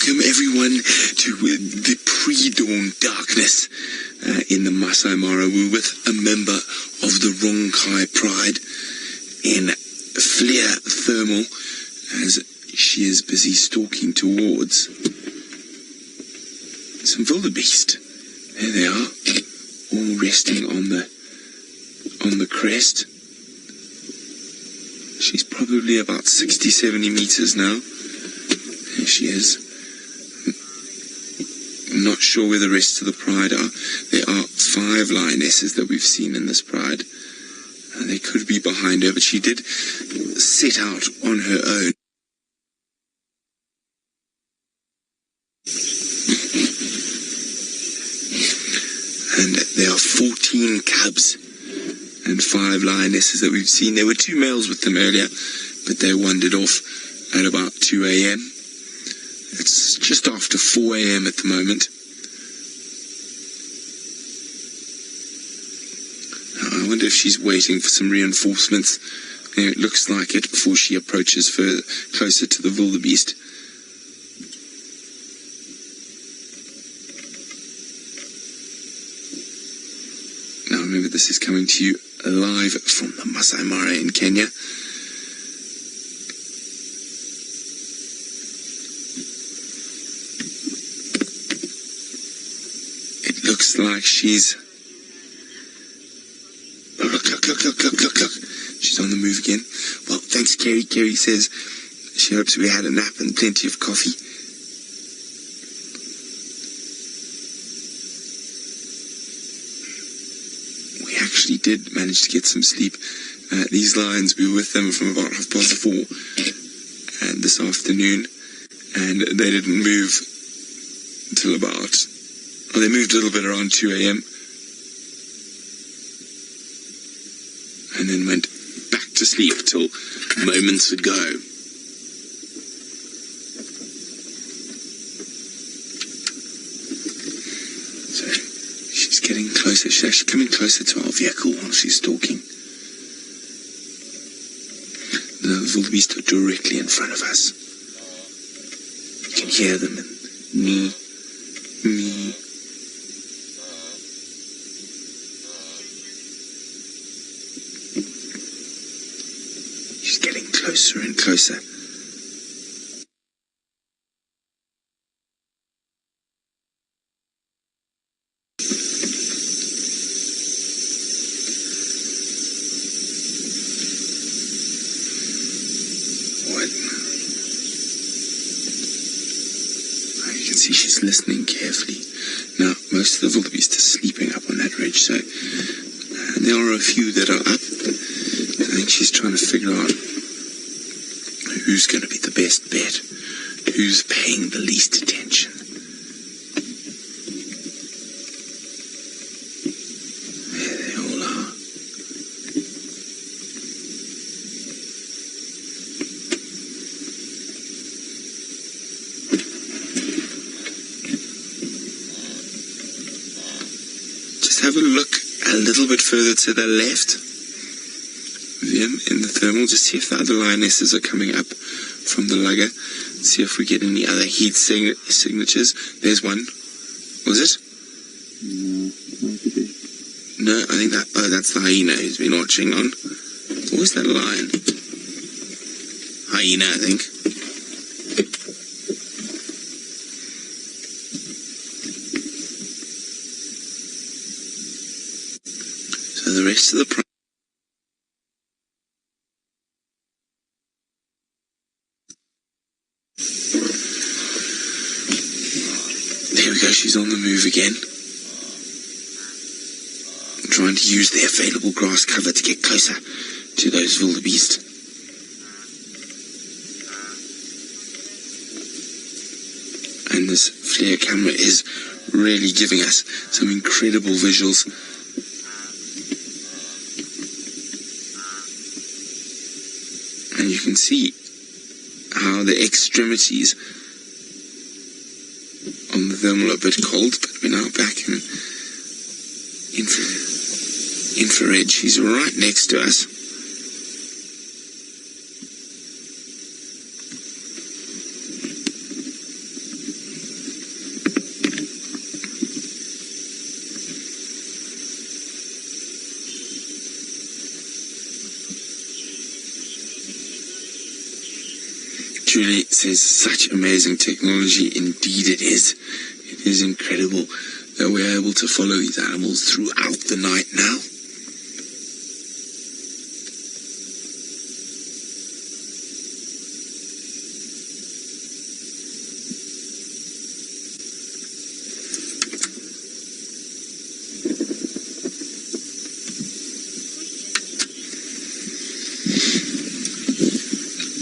Welcome everyone to the pre-dawn darkness in the Masai Mara. We're with a member of the Ronkai Pride in Flare Thermal as she is busy stalking towards some Wildebeest. There they are, all resting on the crest. She's probably about 60-70 meters now. There she is. I'm not sure where the rest of the pride are. There are 5 lionesses that we've seen in this pride. They could be behind her, but she did set out on her own. And there are 14 cubs and 5 lionesses that we've seen. There were 2 males with them earlier, but they wandered off at about 2 a.m. It's just after 4 a.m. at the moment. Now, I wonder if she's waiting for some reinforcements. It looks like it before she approaches closer to the Wildebeest. Now remember, this is coming to you live from the Masai Mara in Kenya. It looks like she's... Oh, look. She's on the move again. Well, thanks, Kerry. Kerry says she hopes we had a nap and plenty of coffee. We actually did manage to get some sleep. These lions, we were with them from about 4:30 and this afternoon, and they didn't move until about... Well, they moved a little bit around 2 a.m. and then went back to sleep till moments would go. So she's getting closer. She's actually coming closer to our vehicle while she's stalking. The wildebeest are directly in front of us. You can hear them and me. She's getting closer and closer. You can see she's listening carefully. Now, most of the wildebeest are sleeping up on that ridge, so there are a few that are up. I think she's trying to figure out who's going to be the best bet, who's paying the least attention. There they all are. Just have a look a little bit further to the left. In the thermal, just see if the other lionesses are coming up from the lugger. See if we get any other heat signatures. There's one. Was it? No, I think that's the hyena who's been watching on. Or was that a lion? Hyena, I think. So the rest of the There we go, she's on the move again. Trying to use the available grass cover to get closer to those wildebeest. And this flare camera is really giving us some incredible visuals. And you can see how the extremities on the thermal are a bit cold, but we're now back in infrared. She's right next to us. Julie says such amazing technology. Indeed it is. It is incredible that we're able to follow these animals throughout the night now.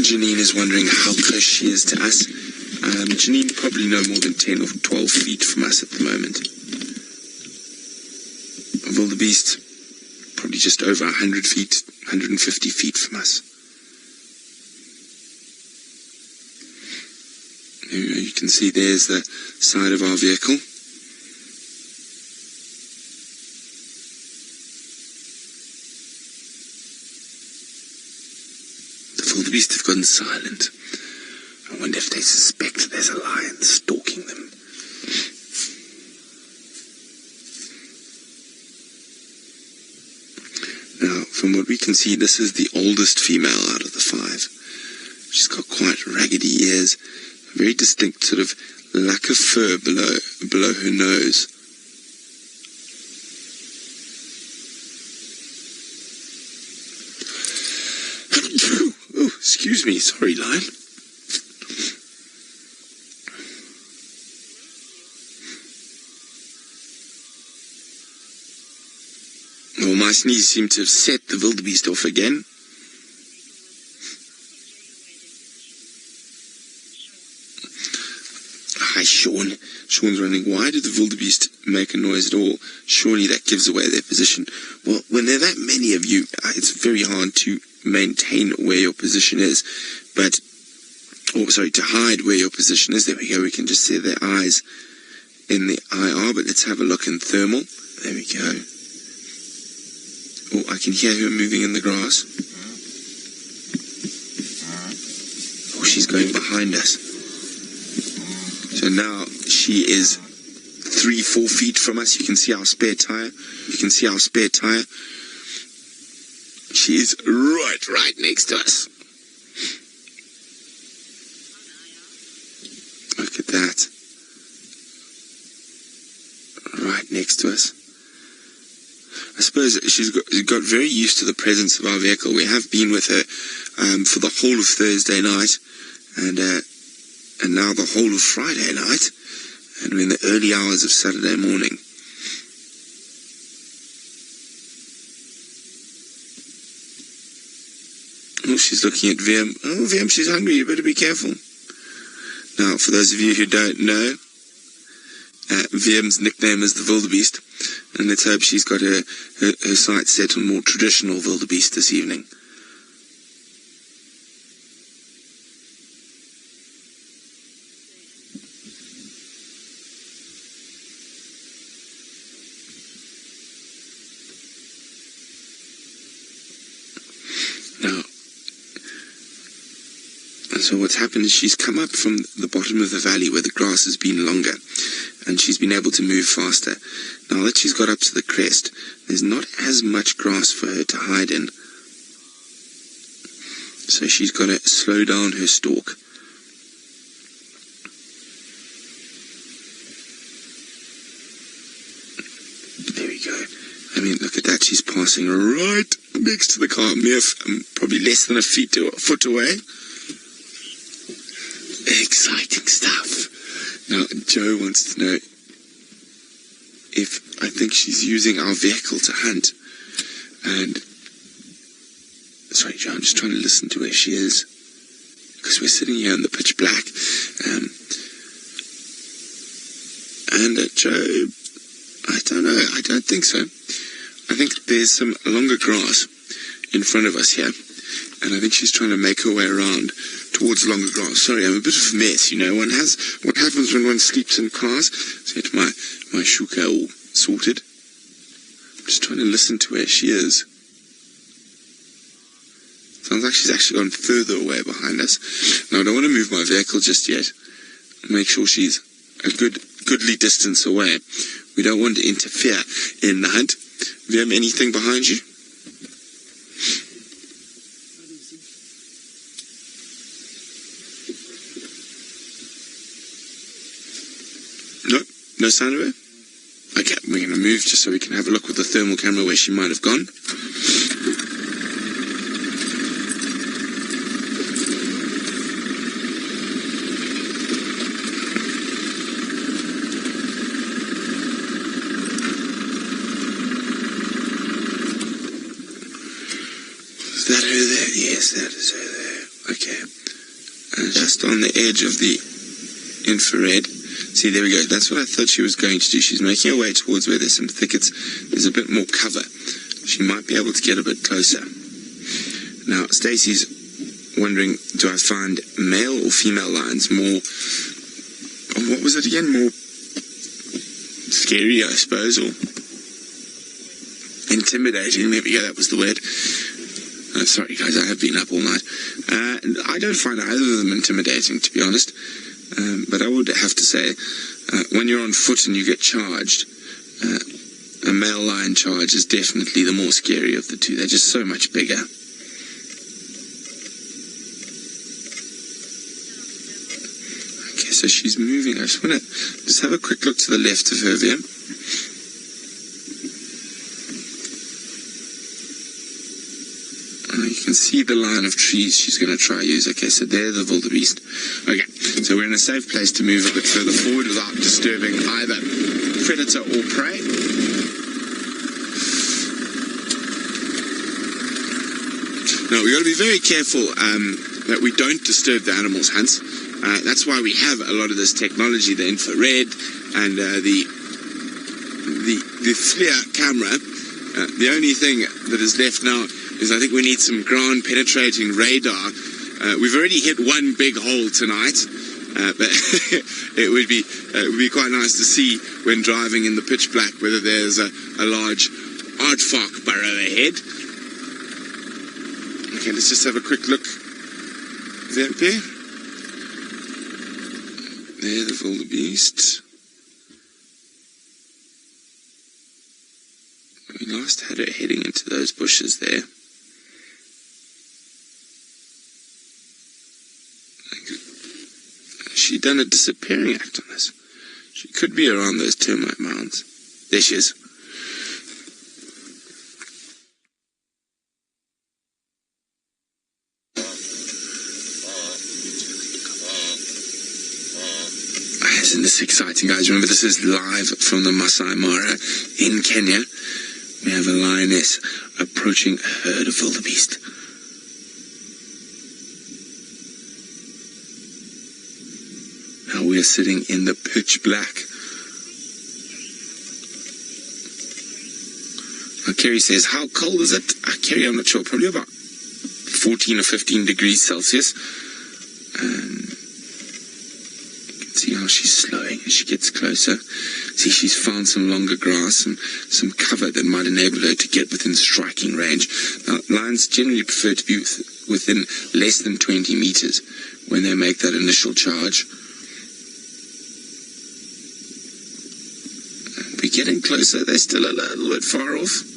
Janine is wondering how close she is to us. Janine probably no more than 10 or 12 feet from us at the moment. Wildebeest probably just over 100 feet, 150 feet from us. You can see there's the side of our vehicle. The wildebeest have gone silent. I wonder if they suspect there's a lion stalking them. Now, from what we can see, this is the oldest female out of the 5. She's got quite raggedy ears, a very distinct sort of lack of fur below her nose. Oh, excuse me, sorry, lion. Well, my sneeze seemed to have set the wildebeest off again. Hi, Sean. Sean's running. Why did the wildebeest make a noise at all? Surely that gives away their position. Well, when there are that many of you, it's very hard to maintain where your position is. To hide where your position is. There we go. We can just see their eyes in the IR, but let's have a look in thermal. There we go. Oh, I can hear her moving in the grass. Oh, she's going behind us. So now she is 3-4 feet from us. You can see our spare tire. She is right next to us. Look at that. Right next to us. I suppose she's got very used to the presence of our vehicle. We have been with her for the whole of Thursday night and now the whole of Friday night, and we're in the early hours of Saturday morning. Oh, she's looking at VM. Oh, VM, she's hungry. You better be careful. Now, for those of you who don't know, VM's nickname is the wildebeest, and let's hope she's got her sights set on more traditional wildebeest this evening. Now, so what's happened is she's come up from the bottom of the valley where the grass has been longer, and she's been able to move faster. Now that she's got up to the crest, there's not as much grass for her to hide in. So she's got to slow down her stalk. There we go. I mean, look at that. She's passing right next to the car, probably less than a foot away. Exciting stuff. Now, Joe wants to know if I think she's using our vehicle to hunt. And, sorry, Joe, I'm just trying to listen to where she is, because we're sitting here in the pitch black. Joe, I don't know. I don't think so. I think there's some longer grass in front of us here, and I think she's trying to make her way around towards longer grass. Sorry, I'm a bit of a mess, you know. What happens when one sleeps in cars? So I get my shuka all sorted. I'm just trying to listen to where she is. Sounds like she's actually gone further away behind us. Now, I don't want to move my vehicle just yet. Make sure she's a goodly distance away. We don't want to interfere in the hunt. Do you have anything behind you? No sign of her? Okay, we're going to move just so we can have a look with the thermal camera where she might have gone. Is that her there? Yes, that is her there. Okay. Just on the edge of the infrared. See, there we go. That's what I thought she was going to do. She's making her way towards where there's some thickets. There's a bit more cover. She might be able to get a bit closer. Now, Stacey's wondering, do I find male or female lions more, oh, what was it again? More scary, I suppose, or intimidating. There we go, that was the word. Sorry, guys, I have been up all night. I don't find either of them intimidating, to be honest. But I would have to say, when you're on foot and you get charged, a male lion charge is definitely the more scary of the two. They're just so much bigger. Okay, so she's moving. I just want to just have a quick look to the left of her there. You can see the line of trees she's going to try to use. Okay, so there's the wildebeest. Okay, so we're in a safe place to move a bit further forward without disturbing either predator or prey. Now, we've got to be very careful that we don't disturb the animals' hunts. That's why we have a lot of this technology, the infrared and the FLIR camera. The only thing that is left now is I think we need some ground-penetrating radar. We've already hit one big hole tonight, but it would be quite nice to see when driving in the pitch black whether there's a large aardvark burrow ahead. Okay, let's just have a quick look. Is that there? There, the wildebeest. We last had her heading into those bushes there. She done a disappearing act on us. She could be around those termite mounds. There she is. Isn't this exciting, guys? Remember, this is live from the Masai Mara in Kenya. We have a lioness approaching a herd of wildebeest. Now we are sitting in the pitch black. Now Kerry says, how cold is it? Kerry, I'm not sure. Probably about 14 or 15 degrees Celsius. You can see how she's slowing as she gets closer. See, she's found some longer grass, some cover that might enable her to get within striking range. Now, lions generally prefer to be within less than 20 meters when they make that initial charge. And we're getting closer. They're still a little bit far off.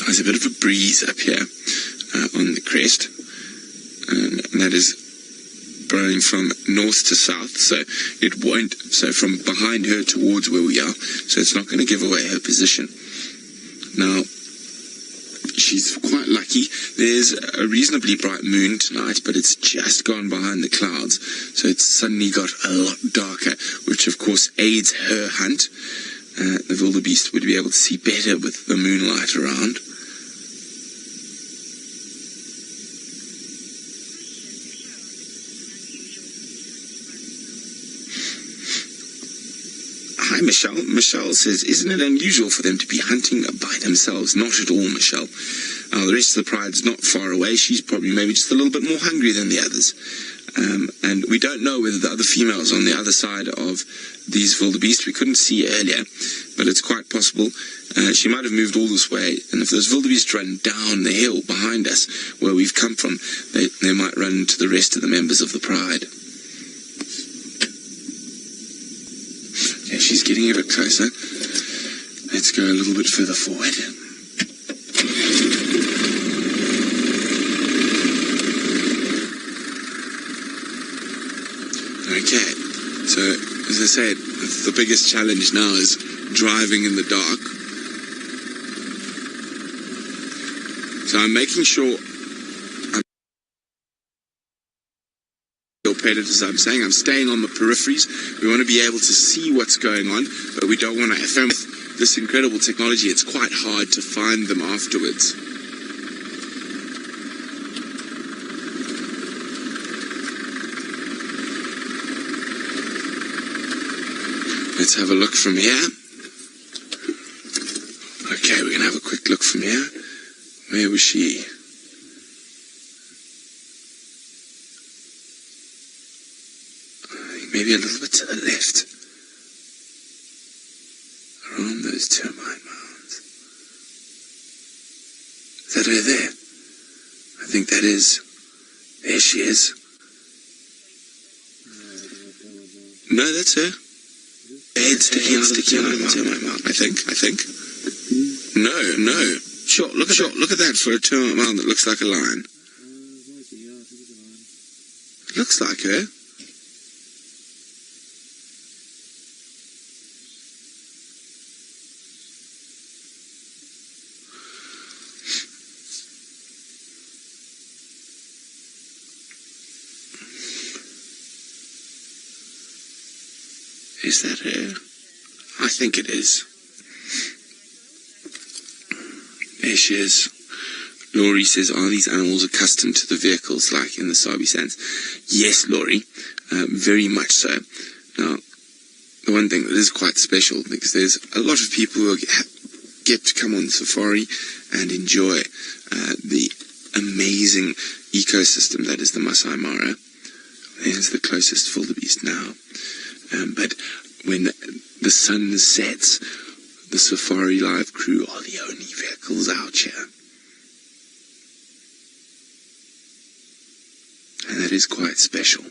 There's a bit of a breeze up here on the crest, and that is blowing from north to south, so it won't, so from behind her towards where we are, so it's not going to give away her position. Now, she's quite lucky. There's a reasonably bright moon tonight, but it's just gone behind the clouds, so it's suddenly got a lot darker, which of course aids her hunt. The wildebeest would be able to see better with the moonlight around. Hi, Michelle. Michelle says, isn't it unusual for them to be hunting by themselves? Not at all, Michelle. The rest of the pride's not far away. She's probably maybe just a little bit more hungry than the others. And we don't know whether the other females on the other side of these wildebeest, we couldn't see earlier, but it's quite possible. She might have moved all this way, and if those wildebeest run down the hill behind us, where we've come from, they might run to the rest of the members of the pride. Okay, she's getting a bit closer. Let's go a little bit further forward. So, as I said, the biggest challenge now is driving in the dark. So I'm making sure predators. I'm saying I'm staying on the peripheries. We want to be able to see what's going on, but we don't want to. With this incredible technology, it's quite hard to find them afterwards. Let's have a look from here. Okay, we're going to have a quick look from here. Where was she? Maybe a little bit to the left. Around those termite mounds. Is that her there? I think that is. There she is. No, that's her. Head sticking out of the termite mound. I think. No. Sure, look at that for a termite mound that looks like a lion. It looks like her. Is that her? I think it is. There she is. Laurie says, are these animals accustomed to the vehicles like in the Sabi Sands? Yes, Laurie, very much so. Now, the one thing that is quite special, because there's a lot of people who get to come on safari and enjoy the amazing ecosystem that is the Masai Mara. There's the closest wildebeest now. But when the sun sets, the Safari Live crew are the only vehicles out here. And that is quite special.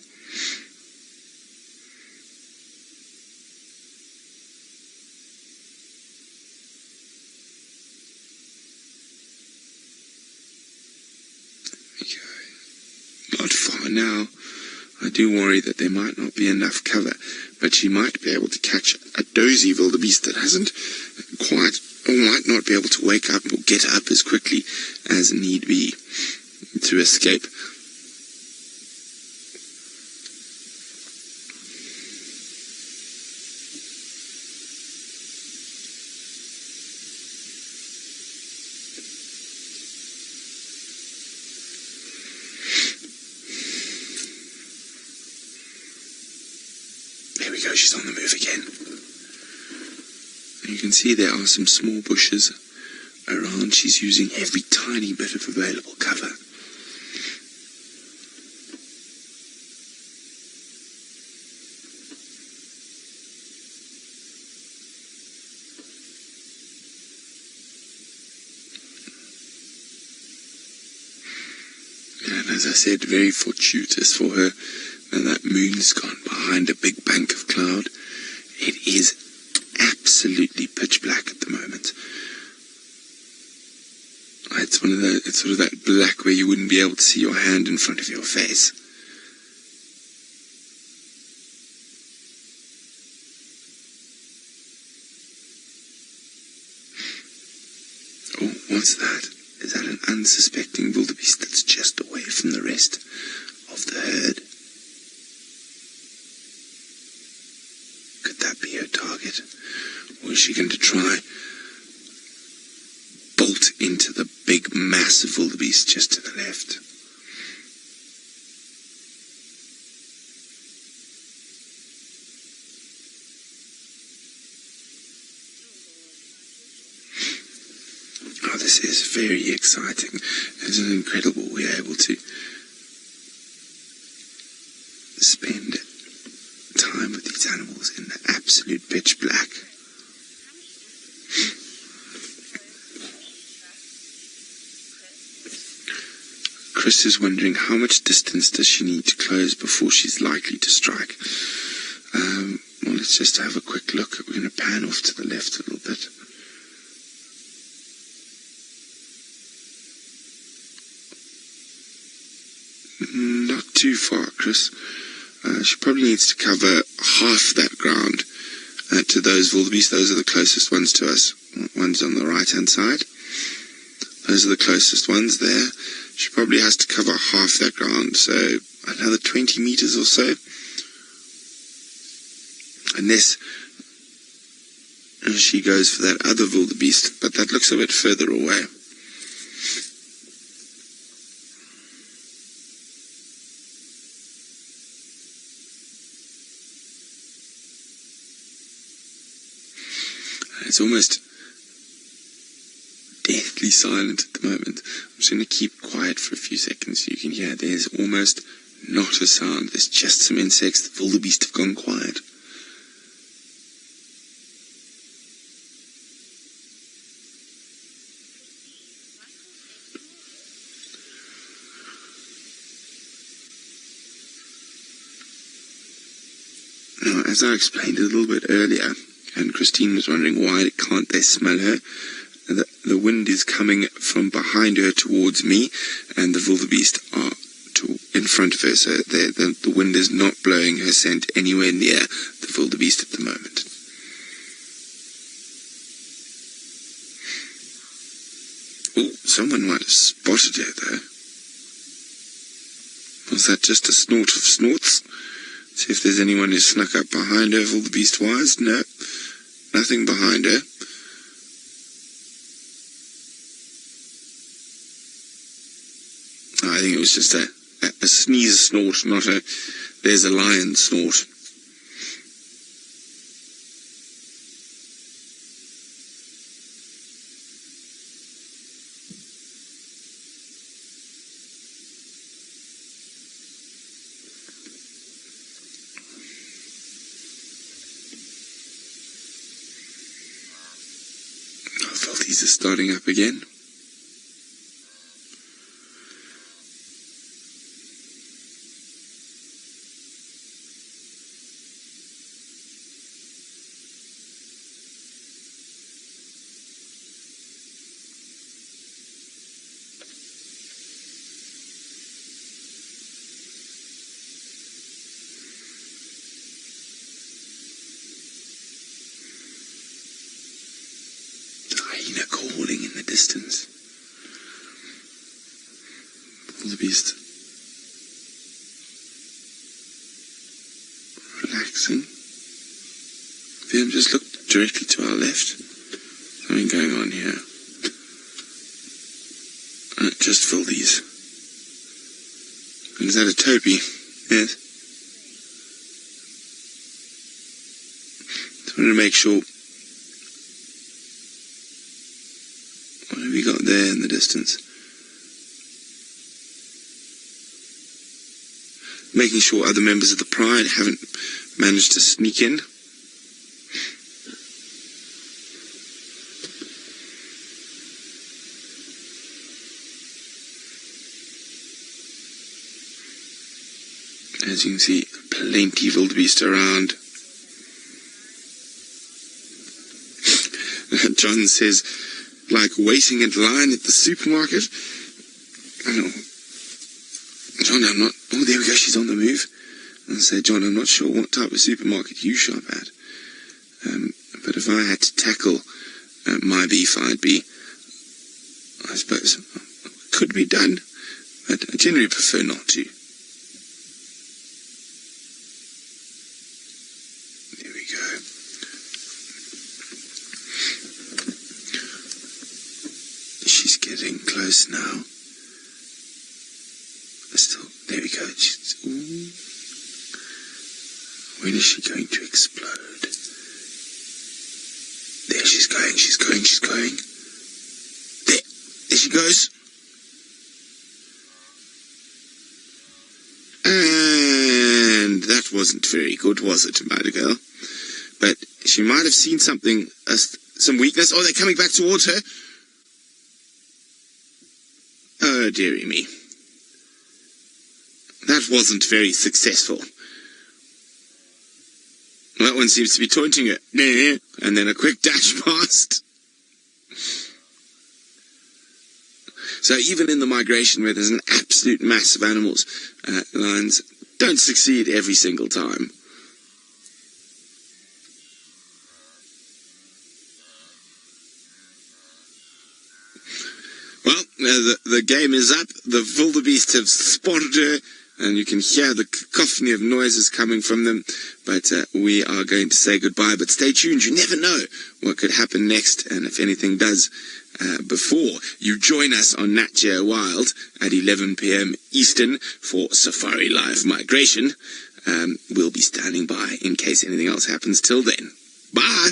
Okay. Not far now. I do worry that there might not be enough cover, but she might be able to catch a dozy wildebeest that hasn't quite, or might not be able to wake up or get up as quickly as need be to escape. There we go, she's on the move again. You can see there are some small bushes around. She's using every tiny bit of available cover. And as I said, very fortuitous for her. And that moon's gone behind a big bank of cloud. It is absolutely pitch black at the moment. It's sort of that black where you wouldn't be able to see your hand in front of your face. Oh, what's that? Is that an unsuspecting wildebeest that's just away from the rest of the herd? Could that be her target? Or is she going to try bolt into the big massive wildebeest just to the left? Oh, this is very exciting. It's incredible we're able to spend time with these animals in the absolute pitch black. Chris is wondering how much distance does she need to close before she's likely to strike. Well, let's just have a quick look. We're going to pan off to the left a little bit. Not too far, Chris. She probably needs to cover half that ground to those wildebeest. Those are the closest ones to us. Ones on the right-hand side. Those are the closest ones there. She probably has to cover half that ground, so another 20 meters or so. Unless she goes for that other wildebeest, but that looks a bit further away. It's almost deathly silent at the moment. I'm just going to keep quiet for a few seconds so you can hear. There's almost not a sound. There's just some insects. The wildebeest have gone quiet. Now, as I explained a little bit earlier, and Christine was wondering why can't they smell her, the wind is coming from behind her towards me, and the wildebeest are in front of her, so the wind is not blowing her scent anywhere near the wildebeest at the moment. Oh, someone might have spotted her though. Was that just a snort of snorts? See if there's anyone who snuck up behind her, wildebeest-wise. No, nothing behind her. I think it was just a sneeze snort, not a, there's a lion snort. These are starting up again. Calling in the distance. Wildebeest relaxing. Then just look directly to our left. Something going on here. Just fill these. And is that a topi? Yes. Just wanted to make sure. What have we got there in the distance? Making sure other members of the pride haven't managed to sneak in. As you can see, plenty of wildebeest around. John says, like waiting in line at the supermarket. I know. John, I'm not... Oh, there we go, she's on the move. I say, John, I'm not sure what type of supermarket you shop at. But if I had to tackle my beef, I'd be... I suppose, could be done. But I generally prefer not to. There we go. She's getting close now. Still, there we go. Ooh. When is she going to explode? There she's going, she's going, she's going. There she goes. And that wasn't very good, was it, my girl? But she might have seen something, some weakness. Oh, they're coming back towards her. Oh, dearie me. That wasn't very successful. That one seems to be taunting her. And then a quick dash past. So even in the migration where there's an absolute mass of animals, lions don't succeed every single time. Well, the game is up. The wildebeest have spotted her, and you can hear the cacophony of noises coming from them. But we are going to say goodbye. But stay tuned. You never know what could happen next, and if anything does, before you join us on Nat Geo Wild at 11 p.m. Eastern for Safari Live Migration. We'll be standing by in case anything else happens. Till then, bye!